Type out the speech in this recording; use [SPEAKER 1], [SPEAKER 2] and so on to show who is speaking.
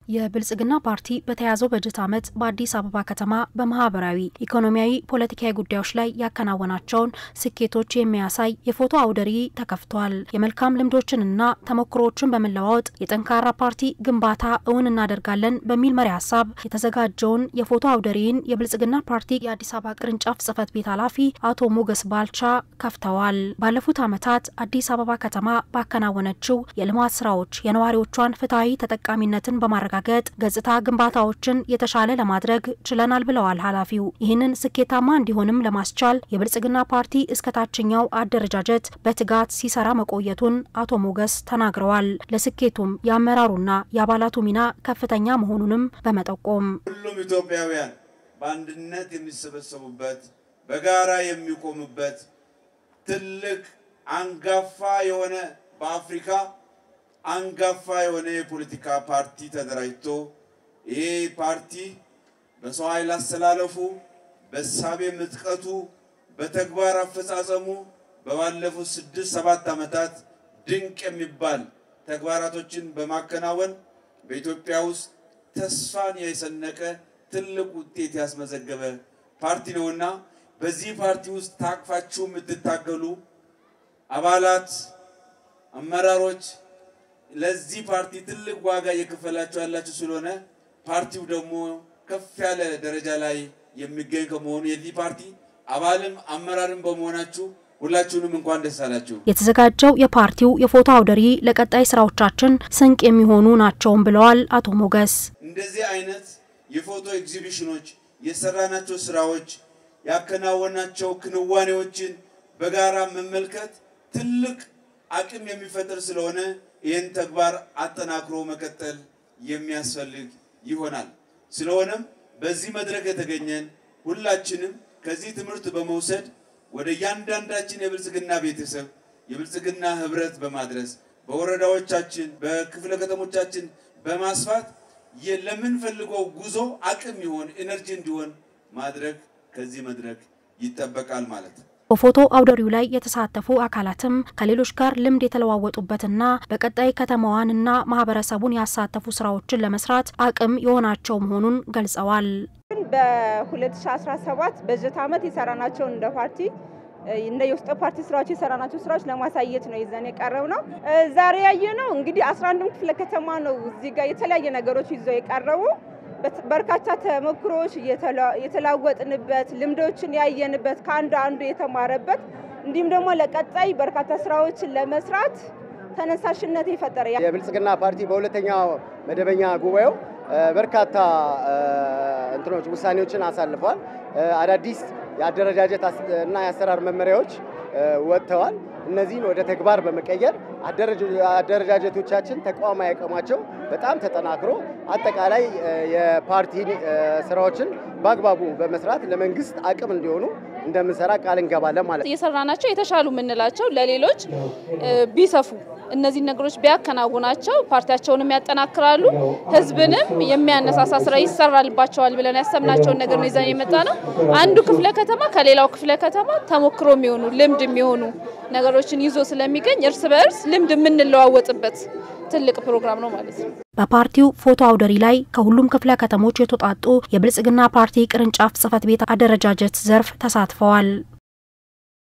[SPEAKER 1] የብልጽግና ፓርቲ በተያዘው በጀት ዓመት በአዲስ አበባ ከተማ በማህበራዊ ኢኮኖሚያዊ ፖለቲካዊ ጉዳዮች ላይ ያከናወናቸውን ስኬቶች የሚያሳይ የፎቶ አውደ ርዕይ ተከፍቷል። የመልካም ልምዶችንና ተሞክሮዎችን በመለዋወጥ የጠንካራ ፓርቲ ግንባታ እውን እናደርጋለን በሚል መሪ ሐሳብ የተዘጋጀውን የፎቶ አውደ ርዕይን የብልጽግና ፓርቲ የአዲስ አበባ ቅርንጫፍ ጽህፈት ቤት ኃላፊ አቶ ሞገስ ባልቻ ከፍተዋል። ባለፉት ዓመታት አዲስ አበባ ከተማ ባከናወነችው የልማት ስራዎች የነዋሪዎቿን ፍትሃዊ ተጠቃሚነትን በማረጋገጥ ገጽታ ግንባታዎችን የተሻለ ለማድረግ ችለናል ብለዋል ኃላፊው። ይህንን ስኬታማ እንዲሆንም ለማስቻል የብልጽግና ፓርቲ እስከታችኛው አደረጃጀት በትጋት ሲሰራ መቆየቱን አቶ ሞገስ ተናግረዋል። ለስኬቱም የአመራሩና የአባላቱ ሚና ከፍተኛ መሆኑንም በመጠቆም
[SPEAKER 2] ሁሉም ኢትዮጵያውያን በአንድነት የሚሰበሰቡበት በጋራ የሚቆሙበት ትልቅ አንጋፋ የሆነ በአፍሪካ አንጋፋ የሆነ የፖለቲካ ፓርቲ ተደራጅቶ ይሄ ፓርቲ በሰው ኃይል አስተላለፉ በሳቤ ምጥቀቱ በተግባር አፈጻጸሙ በባለፉት 6-7 ዓመታት ድንቅ የሚባል ተግባራቶችን በማከናወን በኢትዮጵያ ውስጥ ተስፋን የሰነቀ ትልቅ ውጤት ያስመዘገበ ፓርቲ ነውና በዚህ ፓርቲ ውስጥ ታቅፋችሁ የምትታገሉ አባላት አመራሮች ለዚህ ፓርቲ ትልቅ ዋጋ የከፈላችሁ ያላችሁ ስለሆነ ፓርቲው ደግሞ ከፍ ያለ ደረጃ ላይ የሚገኝ ከመሆኑ የዚህ ፓርቲ አባልም አመራርም በመሆናችሁ ሁላችሁንም እንኳን ደስ አላችሁ።
[SPEAKER 1] የተዘጋጀው የፓርቲው የፎቶ አውደ ርዕይ ለቀጣይ ስራዎቻችን ስንቅ የሚሆኑ ናቸውም ብለዋል አቶ ሞገስ።
[SPEAKER 2] እንደዚህ አይነት የፎቶ ኤግዚቢሽኖች የሰራናቸው ስራዎች ያከናወናቸው ክንዋኔዎችን በጋራ መመልከት ትልቅ አቅም የሚፈጥር ስለሆነ ይህን ተግባር አጠናክሮ መቀጠል የሚያስፈልግ ይሆናል። ስለሆነም በዚህ መድረክ የተገኘን ሁላችንም ከዚህ ትምህርት በመውሰድ ወደ ያንዳንዳችን የብልጽግና ቤተሰብ የብልጽግና ህብረት በማድረስ በወረዳዎቻችን በክፍለ ከተሞቻችን በማስፋት ለምንፈልገው ጉዞ አቅም ይሆን ኢነርጂ እንዲሆን ማድረግ ከዚህ መድረክ ይጠበቃል ማለት ነው።
[SPEAKER 1] በፎቶ አውደ ርዕዩ ላይ የተሳተፉ አካላትም ከሌሎች ጋር ልምድ የተለዋወጡበትና በቀጣይ ከተማዋንና ማህበረሰቡን ያሳተፉ ስራዎችን ለመስራት አቅም የሆናቸው መሆኑን ገልጸዋል።
[SPEAKER 3] በ2017 በጀት ዓመት የሰራናቸው እንደ ፓርቲ እንደ የውስጥ ፓርቲ ስራዎች የሰራናቸው ስራዎች ለማሳየት ነው ይዘን የቀረብነው። ዛሬ ያየነው እንግዲህ 11 ክፍለ ከተማ ነው እዚህ ጋር የተለያየ ነገሮች ይዘው የቀረቡ በርካታ ተሞክሮች የተላወጥንበት ልምዶችን ያየንበት ከአንዱ አንዱ የተማረበት እንዲሁም ደግሞ ለቀጣይ በርካታ ስራዎችን ለመስራት ተነሳሽነት የፈጠረ
[SPEAKER 4] የብልጽግና ፓርቲ በሁለተኛው መደበኛ ጉባኤው በርካታ ውሳኔዎችን አሳልፏል። አዳዲስ የአደረጃጀት እና የአሰራር መመሪያዎች ወጥተዋል። እነዚህን ወደ ተግባር በመቀየር አደረጃጀቶቻችን ተቋማዊ አቅማቸው በጣም ተጠናክሮ አጠቃላይ የፓርቲ ስራዎችን በአግባቡ በመስራት ለመንግስት አቅም እንዲሆኑ እንደምንሰራ ቃል እንገባለን ማለት ነው።
[SPEAKER 5] የሰራናቸው የተሻሉ ምንላቸው ለሌሎች ቢሰፉ እነዚህ ነገሮች ቢያከናውናቸው ፓርቲያቸውንም ያጠናክራሉ ህዝብንም የሚያነሳሳ ስራ ይሰራልባቸዋል ብለን ያሰብናቸው ነገር ነው ይዘን የመጣነው። አንዱ ክፍለ ከተማ ከሌላው ክፍለ ከተማ ተሞክሮ የሚሆኑ ልምድ የሚሆኑ ነገሮችን ይዞ ስለሚገኝ እርስ በርስ ልምድ የምንለዋወጥበት ትልቅ ፕሮግራም ነው ማለት ነው።
[SPEAKER 1] በፓርቲው ፎቶ አውደ ርዕይ ላይ ከሁሉም ክፍለ ከተሞች የተውጣጡ የብልጽግና ፓርቲ ቅርንጫፍ ጽህፈት ቤት አደረጃጀት ዘርፍ ተሳትፈዋል።